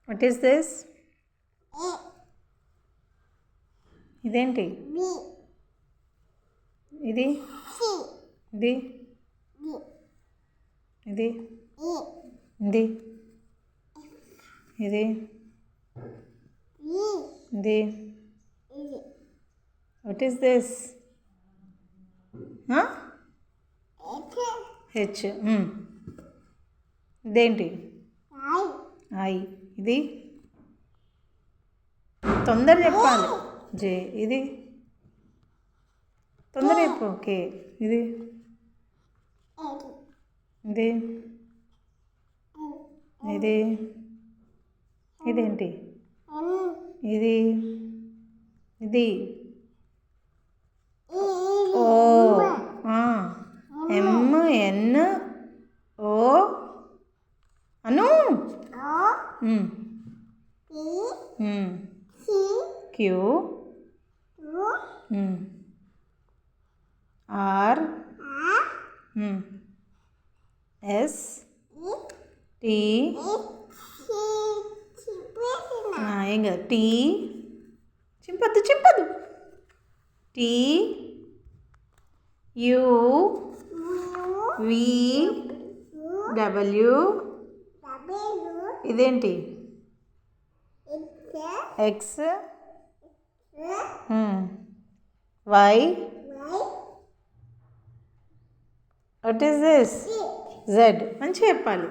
What is this? ఇదేంటి? ఇది ఇది ఇది ఇది ఇది ఇది వాట్ ఈస్ దిస్? హెచ్. ఇదేంటి? ఐ. ఇది తొందర చెప్పాలి. జే. ఇది తొందర చెప్పు. ఓకే. ఇది ఇది ఇది ఇదేంటి? ఇది ఇది ఓ. ఎమ్ ఎన్ ఓ అను. Q R S T. ఏం కాదు. టీ చింపద్దు. T U V W. ఇదేంటి? X Y. What is this? Z. మంచిగా చెప్పాలి.